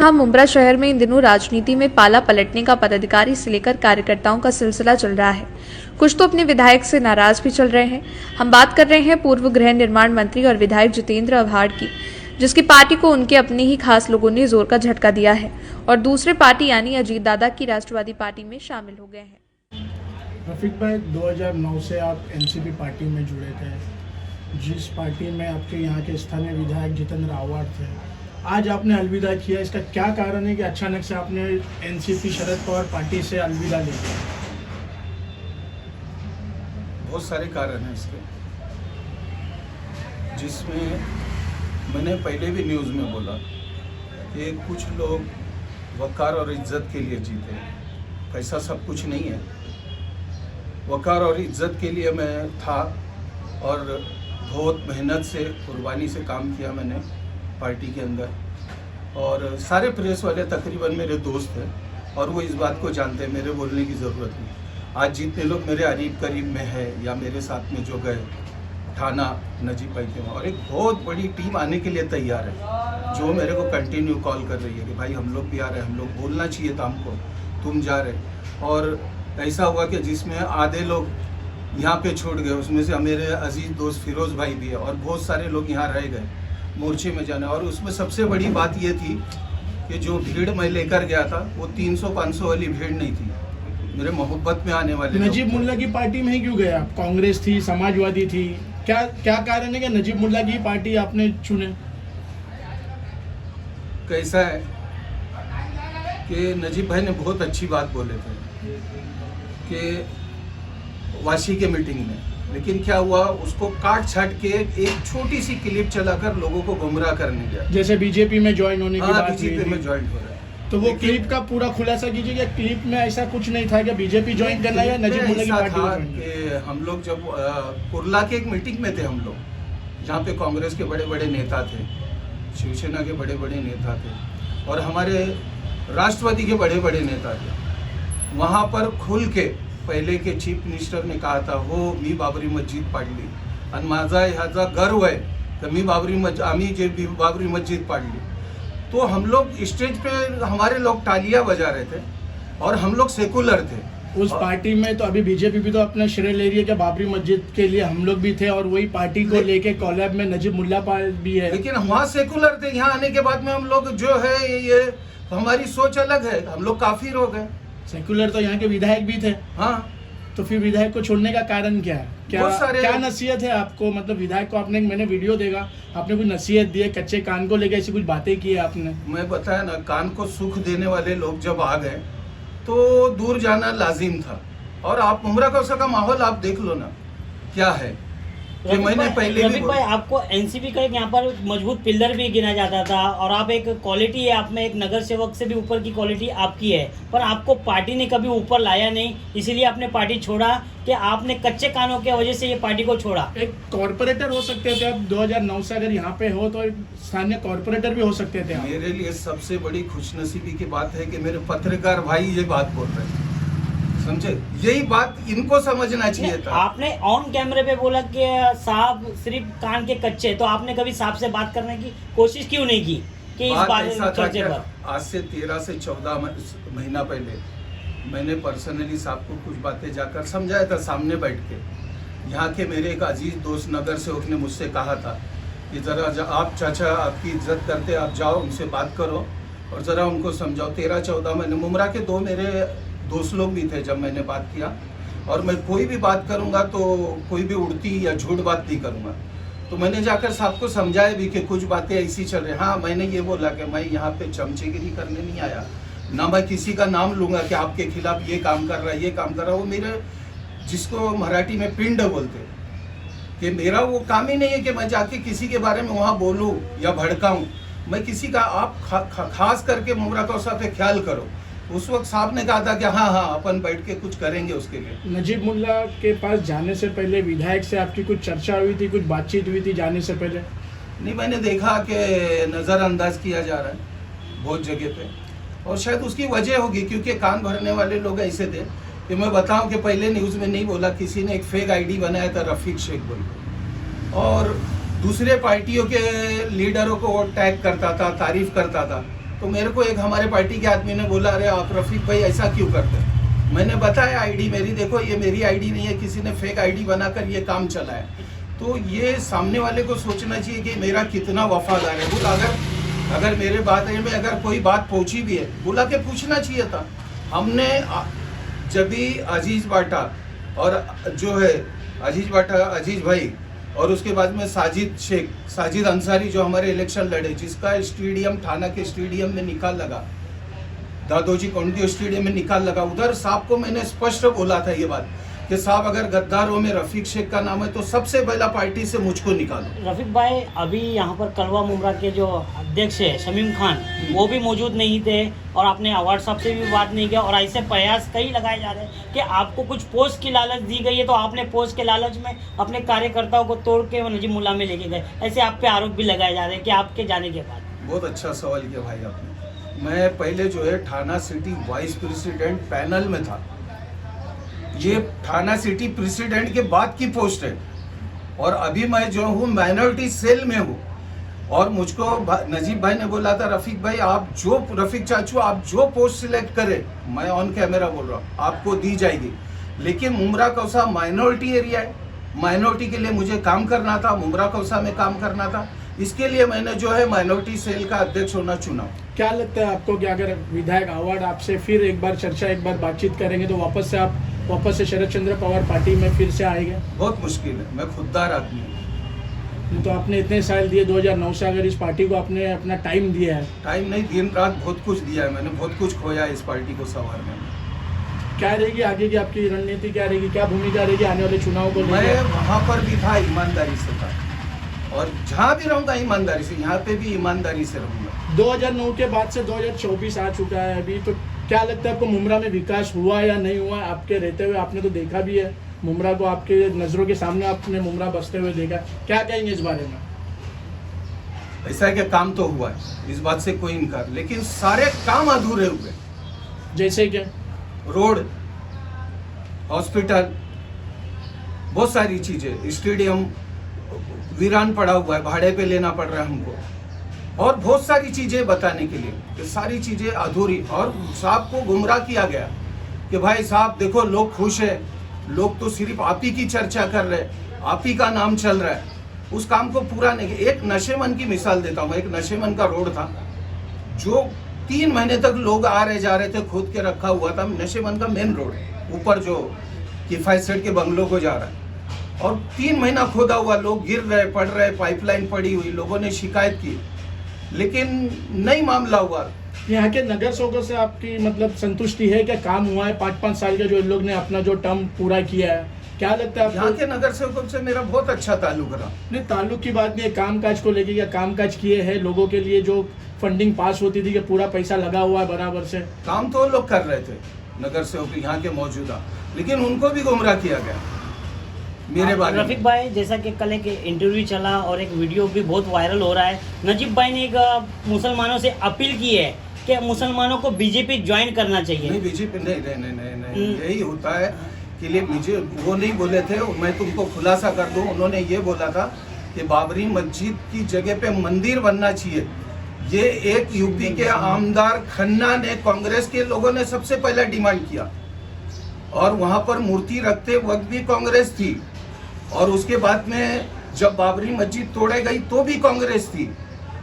हाँ, मुंब्रा शहर में इन दिनों राजनीति में पाला पलटने का पदाधिकारी से लेकर कार्यकर्ताओं का सिलसिला चल रहा है। कुछ तो अपने विधायक से नाराज भी चल रहे हैं। हम बात कर रहे हैं पूर्व गृह निर्माण मंत्री और विधायक जितेंद्र आव्हाड की, जिसकी पार्टी को उनके अपने ही खास लोगों ने जोर का झटका दिया है और दूसरे पार्टी यानी अजीत दादा की राष्ट्रवादी पार्टी में शामिल हो गए हैं। रफीक भाई, 2009 से आप एनसीपी पार्टी में जुड़े थे, जिस पार्टी में आपके यहाँ के स्थानीय विधायक जितेंद्र आव्हाड थे। आज आपने अलविदा किया, इसका क्या कारण है कि अचानक से आपने एनसीपी शरद पवार पार्टी से अलविदा ले लिया? बहुत सारे कारण हैं इसके, जिसमें मैंने पहले भी न्यूज़ में बोला कि कुछ लोग वक़ार और इज्जत के लिए जीते। पैसा सब कुछ नहीं है। वक़ार और इज्जत के लिए मैं था और बहुत मेहनत से, कुर्बानी से काम किया मैंने पार्टी के अंदर, और सारे प्रेस वाले तकरीबन मेरे दोस्त हैं और वो इस बात को जानते हैं, मेरे बोलने की ज़रूरत नहीं। आज जितने लोग मेरे अरीब करीब में है या मेरे साथ में जो गए थाना नजीब भाई के, और एक बहुत बड़ी टीम आने के लिए तैयार है, जो मेरे को कंटिन्यू कॉल कर रही है कि भाई हम लोग भी आ रहे हैं, हम लोग बोलना चाहिए था हमको, तुम जा रहे। और ऐसा हुआ कि जिसमें आधे लोग यहाँ पे छोड़ गए, उसमें से मेरे अजीज़ दोस्त फिरोज़ भाई भी है और बहुत सारे लोग यहाँ रह गए मोर्चे में जाना। और उसमें सबसे बड़ी बात ये थी कि जो भीड़ मैं लेकर गया था वो 300-500 वाली भीड़ नहीं थी, मेरे मोहब्बत में आने वाले। नजीब मुल्ला की पार्टी में ही क्यों गए आप? कांग्रेस थी, समाजवादी थी, क्या कारण है कि नजीब मुल्ला की पार्टी आपने चुने? कैसा है कि नजीब भाई ने बहुत अच्छी बात बोले थे कि वाशी के मीटिंग में, लेकिन क्या हुआ, उसको काट छाट के एक छोटी सी क्लिप चलाकर लोगों को गुमराह करने गया। जैसे बीजेपी में ज्वाइन होने की बात, बीजेपी में ज्वाइन हो रहा है, तो वो क्लिप का पूरा खुलासा कीजिए कि क्लिप में ऐसा कुछ नहीं था कि बीजेपी ज्वाइन करना है, नजीब मुल्ला की पार्टी था। हम लोग जब कुर्ला के एक मीटिंग में थे, हम लोग जहाँ पे कांग्रेस के बड़े बड़े नेता थे, शिवसेना के बड़े बड़े नेता थे और हमारे राष्ट्रवादी के बड़े बड़े नेता थे, वहाँ पर खुल के पहले के चीफ मिनिस्टर ने कहा था हो मी बाबरी मस्जिद पाडली आणि माझा ह्याचा गर्व आहे तर मी आम्ही जे बाबरी मस्जिद पाडली। तो हम लोग स्टेज पे हमारे लोग तालियां बजा रहे थे और हम लोग सेकुलर थे उस पार्टी में। तो अभी बीजेपी भी तो अपना श्रेय ले रही है कि बाबरी मस्जिद के लिए हम लोग भी थे और वही पार्टी को लेके कोलैब में नजीब मुल्ला भी है, लेकिन वहाँ सेकुलर थे। यहाँ आने के बाद में हम लोग जो है ये हमारी सोच अलग है, हम लोग काफिर हो गए। सेकुलर तो यहाँ के विधायक भी थे। हाँ, तो फिर विधायक को छोड़ने का कारण क्या है? क्या नसीहत है आपको? मतलब विधायक को आपने, मैंने वीडियो देखा, आपने कुछ नसीहत दी है, कच्चे कान को लेकर ऐसी कुछ बातें की है आपने? मैं बताया ना, कान को सुख देने वाले लोग जब आ गए तो दूर जाना लाजिम था। और आप मुंब्रा कौसा का माहौल आप देख लो ना क्या है। कि मैंने पहले रफीक भाई, आपको एनसीपी का एक यहाँ पर मजबूत पिलर भी गिना जाता था और आप एक क्वालिटी है, आप में एक नगर सेवक से भी ऊपर की क्वालिटी आपकी है, पर आपको पार्टी ने कभी ऊपर लाया नहीं, इसीलिए आपने पार्टी छोड़ा कि आपने कच्चे कानों की वजह से ये पार्टी को छोड़ा। एक कॉर्पोरेटर हो सकते थे आप 2009 से, अगर यहाँ पे हो तो स्थानीय कॉर्पोरेटर भी हो सकते थे आप। मेरे लिए सबसे बड़ी खुशनसीबी की बात है कि मेरे पत्रकार भाई ये बात बोल रहे हैं, समझे? यही बात इनको समझना चाहिए था। आपने ऑन कैमरे पे बोला कि साहब सिर्फ कान के कच्चे, तो आपने कभी साहब से बात करने की कोशिश क्यों नहीं की कि इस बात चर्चे पर? आज से 13 से 14 महीना पहले मैंने पर्सनली साहब को कुछ बातें जाकर समझाया था सामने बैठ के। यहाँ के मेरे एक अजीज दोस्त नगर सेवक ने मुझसे कहा था कि जरा आप चाचा आपकी इज्जत करते, आप जाओ उनसे बात करो और ज़रा उनको समझाओ। 13-14 महीने मुंब्रा के 2 मेरे दोस्त लोग भी थे जब मैंने बात किया, और मैं कोई भी बात करूंगा तो कोई भी उड़ती या झूठ बात नहीं करूंगा। तो मैंने जाकर साहब को समझाया भी कि कुछ बातें ऐसी चल रही। हाँ, मैंने ये बोला कि मैं यहाँ पे चमचेगिरी करने नहीं आया, ना मैं किसी का नाम लूंगा कि आपके खिलाफ ये काम कर रहा है, ये काम कर रहा है। वो मेरे, जिसको मराठी में पिंड बोलते, कि मेरा वो काम ही नहीं है कि मैं जाके किसी के बारे में वहाँ बोलूँ या भड़काऊँ। मैं किसी का, आप खास करके मुंब्रा कौसा पे ख्याल करो। उस वक्त साहब ने कहा था कि हाँ अपन बैठ के कुछ करेंगे उसके लिए। नजीब मुल्ला के पास जाने से पहले विधायक से आपकी कुछ चर्चा हुई थी, कुछ बातचीत हुई थी जाने से पहले? नहीं, मैंने देखा कि नज़रअंदाज किया जा रहा है बहुत जगह पे, और शायद उसकी वजह होगी क्योंकि कान भरने वाले लोग ऐसे थे कि मैं बताऊं कि पहले न्यूज़ में नहीं बोला, किसी ने एक फेक आईडी बनाया था रफीक शेख बोल के, और दूसरे पार्टियों के लीडरों को वो टैग करता था, तारीफ करता था तो मेरे को एक हमारे पार्टी के आदमी ने बोला, अरे आप रफीक भाई ऐसा क्यों करते हैं? मैंने बताया आईडी मेरी, देखो ये मेरी आईडी नहीं है, किसी ने फेक आईडी बनाकर ये काम चला है। तो ये सामने वाले को सोचना चाहिए कि मेरा कितना वफादार है। बोला अगर मेरे बारे में अगर कोई बात पहुंची भी है, बुला के पूछना चाहिए था। हमने जब भी अजीज बाटा और जो है अजीज भाई और उसके बाद में साजिद अंसारी जो हमारे इलेक्शन लड़े, जिसका स्टेडियम थाना के स्टेडियम में निकाल लगा, दादोजी कोंडदेव स्टेडियम में निकाल लगा, उधर साहब को मैंने स्पष्ट बोला था ये बात कि साहब अगर गद्दारों में रफीक शेख का नाम है तो सबसे पहला पार्टी से मुझको निकालो। रफीक भाई, अभी यहाँ पर कलवा मुमरा के जो अध्यक्ष है शमीम खान, वो भी मौजूद नहीं थे और आपने अवार्ड साहब से भी बात नहीं किया, और ऐसे प्रयास कई लगाए जा रहे हैं कि आपको कुछ पोस्ट की लालच दी गई है, तो आपने पोस्ट के लालच में अपने कार्यकर्ताओं को तोड़ के नजीब मुल्ला में लेके गए। ऐसे आप पे आरोप भी लगाए जा रहे हैं कि आपके जाने के बाद। बहुत अच्छा सवाल किया भाई आपने। मैं पहले जो है थाना सिटी वाइस प्रेसिडेंट पैनल में था। ये थाना सिटी प्रेसिडेंट के बाद की पोस्ट है, और अभी मैं जो हूँ माइनॉरिटी सेल में हूँ। और मुझको नजीब भाई ने बोला था, रफीक भाई रफीक चाचू आप जो पोस्ट सिलेक्ट करें, मैं ऑन कैमरा बोल रहा हूँ, आपको दी जाएगी। लेकिन मुमरा कौसा माइनॉरिटी एरिया है, माइनॉरिटी के लिए मुझे काम करना था, मुमरा कौसा में काम करना था, इसके लिए मैंने जो है माइनॉरिटी सेल का अध्यक्ष होना चुना। क्या लगता है आपको कि अगर विधायक अवार्ड आपसे फिर एक बार चर्चा, एक बार बातचीत करेंगे तो वापस से शरद चंद्र पवार पार्टी में फिर से आएंगे? बहुत मुश्किल है, मैं खुददार आदमी हूँ। तो आपने इतने साल दिए, 2009 से अगर इस पार्टी को आपने अपना टाइम दिया है। टाइम नहीं, दिन रात बहुत कुछ दिया है मैंने, बहुत कुछ खोया है इस पार्टी को संवारने में। क्या रहेगी आगे की आपकी रणनीति, क्या रहेगी, क्या भूमिका रहेगी आने वाले चुनाव को? मैं वहाँ पर भी था, ईमानदारी से था, और जहाँ भी रहूँगा ईमानदारी से, यहाँ पे भी ईमानदारी से रहूँगा। 2009 के बाद से 2024 आ चुका है अभी, तो क्या लगता है आपको मुमरा में विकास हुआ या नहीं हुआ? आपके रहते हुए आपने तो देखा भी है मुमरा को, आपके नज़रों के सामने आपने मुमरा बसते हुए देखा, क्या कहेंगे इस बारे में? ऐसा है कि काम तो हुआ है, इस बात से कोई इनकार, लेकिन सारे काम अधूरे हुए। जैसे कि रोड, हॉस्पिटल, बहुत सारी चीजें, स्टेडियम वीरान पड़ा हुआ है, भाड़े पे लेना पड़ रहा है हमको, और बहुत सारी चीजें बताने के लिए कि सारी चीजें अधूरी। और साहब को गुमराह किया गया कि भाई साहब देखो लोग खुश है, लोग तो सिर्फ आप ही की चर्चा कर रहे हैं, आप ही का नाम चल रहा है, उस काम को पूरा नहीं। एक नशेमन की मिसाल देता हूँ, एक नशेमन का रोड था जो 3 महीने तक लोग आ रहे जा रहे थे, खोद के रखा हुआ था। नशेमन का मेन रोड ऊपर जो किफायत सेठ के बंगलों को जा रहा है, और 3 महीना खोदा हुआ, लोग गिर रहे, पड़ रहे, पाइपलाइन पड़ी हुई, लोगों ने शिकायत की, लेकिन नहीं मामला हुआ। यहाँ के नगर सेवकों से आपकी मतलब संतुष्टि है क्या? काम हुआ है 5-5 साल का जो इन लोग ने अपना जो टर्म पूरा किया है, क्या लगता है आपको? यहाँ के नगर सेवकों से मेरा बहुत अच्छा ताल्लुक रहा। नहीं, ताल्लुक की बात नहीं है, कामकाज को लेके, या कामकाज किए हैं लोगों के लिए? जो फंडिंग पास होती थी कि पूरा पैसा लगा हुआ है बराबर से, काम तो लोग कर रहे थे नगर सेवक यहाँ के मौजूदा, लेकिन उनको भी गुमराह किया गया मेरे बारे में। रफीक भाई, जैसा कि कल एक इंटरव्यू चला और एक वीडियो भी बहुत वायरल हो रहा है, नजीब भाई ने एक मुसलमानों से अपील की है कि मुसलमानों को बीजेपी ज्वाइन करना चाहिए। नहीं, बीजेपी नहीं, यही होता है कि लिए मुझे वो नहीं बोले थे, मैं तुमको खुलासा कर दूं, उन्होंने ये बोला था कि बाबरी मस्जिद की जगह पे मंदिर बनना चाहिए। ये एक यूपी के आमदार खन्ना ने, कांग्रेस के लोगों ने सबसे पहले डिमांड किया, और वहां पर मूर्ति रखते वक्त भी कांग्रेस थी, और उसके बाद में जब बाबरी मस्जिद तोड़े गई तो भी कांग्रेस थी,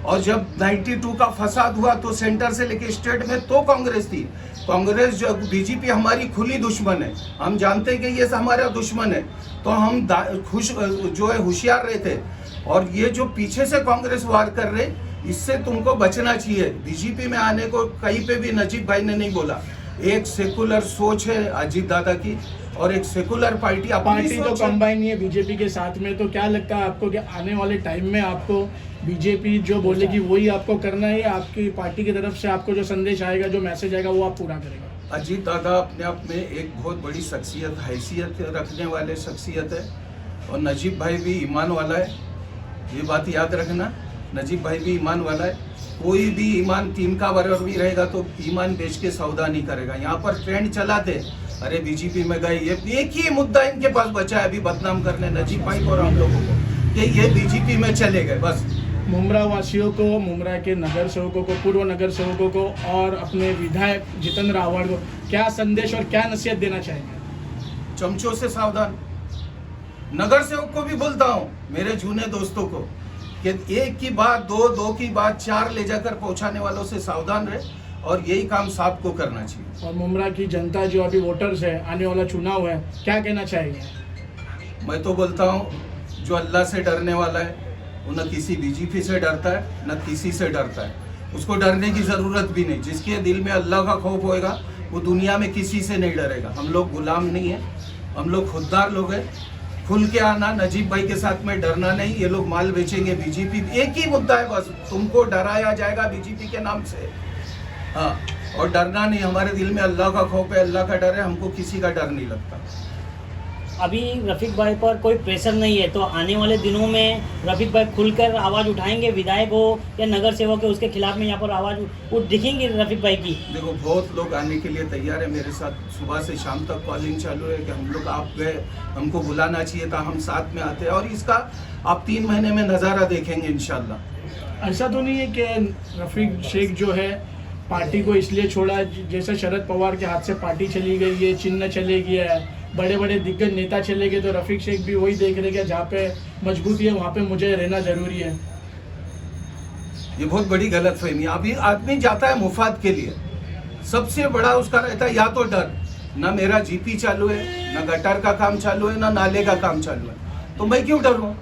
और जब 92 का फसाद हुआ तो सेंटर से लेके स्टेट में तो कांग्रेस थी। कांग्रेस जो बीजेपी हमारी खुली दुश्मन है, हम जानते हैं कि ये हमारा दुश्मन है, तो हम जो है होशियार रहे थे। और ये जो पीछे से कांग्रेस वार कर रहे, इससे तुमको बचना चाहिए। बीजेपी में आने को कहीं पे भी नजीब भाई ने नहीं बोला। एक सेकुलर सोच है अजीत दादा की, और एक सेकुलर पार्टी तो कंबाइन ही है बीजेपी के साथ में। तो क्या लगता है आपको कि आने वाले टाइम में आपको बीजेपी जो बोलेगी वही आपको करना है, आपकी पार्टी की तरफ से आपको जो संदेश आएगा, जो मैसेज आएगा, वो आप पूरा करेंगे? अजीत दादा अपने आप में एक बहुत बड़ी शख्सियत, हैसियत रखने वाले शख्सियत है, और नजीब भाई भी ईमान वाला है, ये बात याद रखना। नजीब भाई भी ईमान वाला है, कोई भी ईमान 3 का बराबर भी रहेगा तो ईमान बेच के सौदा नहीं करेगा। यहाँ पर ट्रेंड चलाते, अरे बीजेपी में गए, ये एक ही मुद्दा इनके पास बचा है अभी बदनाम करने नजीब भाई को और हम लोगों को, कि ये बीजेपी में चले गए, बस मुमरा वासियों को, मुमरा के नगर सेवकों को, पूर्व नगर सेवकों को और अपने विधायक जितेंद्र रावत को क्या संदेश और क्या नसीहत देना चाहेंगे? चमचों से सावधान। नगर सेवक को भी बोलता हूँ, मेरे जूने दोस्तों को, कि एक की बात दो, दो की बात चार ले जाकर पहुंचाने वालों से सावधान रहे और यही काम साहब को करना चाहिए। और मुमरा की जनता जो अभी वोटर्स है, आने वाला चुनाव है, क्या कहना चाहेंगे? मैं तो बोलता हूँ, जो अल्लाह से डरने वाला है वो न किसी बीजेपी से डरता है, न किसी से डरता है। उसको डरने की ज़रूरत भी नहीं। जिसके दिल में अल्लाह का खौफ होएगा वो दुनिया में किसी से नहीं डरेगा। हम लोग गुलाम नहीं है, हम लोग खुददार लोग हैं। खुल के आना, नजीब भाई के साथ में डरना नहीं। ये लोग माल बेचेंगे बीजेपी, एक ही मुद्दा है बस, तुमको डराया जाएगा बीजेपी के नाम से। हाँ, और डरना नहीं। हमारे दिल में अल्लाह का खौफ है, अल्लाह का डर है, हमको किसी का डर नहीं लगता। अभी रफीक भाई पर कोई प्रेशर नहीं है, तो आने वाले दिनों में रफीक भाई खुलकर आवाज़ उठाएंगे, विधायक हो या नगर सेवक है उसके खिलाफ में यहाँ पर आवाज़ दिखेंगे रफीक भाई की? देखो, बहुत लोग आने के लिए तैयार है मेरे साथ। सुबह से शाम तक कॉलिंग चालू है कि हम लोग आप गए, हमको बुलाना चाहिए था, हम साथ में आते हैं। और इसका आप 3 महीने में नज़ारा देखेंगे इंशाल्लाह। ऐसा तो नहीं है कि रफीक शेख जो है पार्टी को इसलिए छोड़ा, जैसे शरद पवार के हाथ से पार्टी चली गई है, चिन्ह चले गया है, बड़े बड़े दिग्गज नेता चले गए, तो रफीक शेख भी वही देख रहे हैं जहाँ पे मजबूती है वहाँ पे मुझे रहना जरूरी है। ये बहुत बड़ी गलतफहमी। अभी आदमी जाता है मुफाद के लिए, सबसे बड़ा उसका रहता है या तो डर, ना मेरा जीपी चालू है, ना गटर का काम चालू है, ना नाले का काम चालू है, तो मैं क्यों डरूं?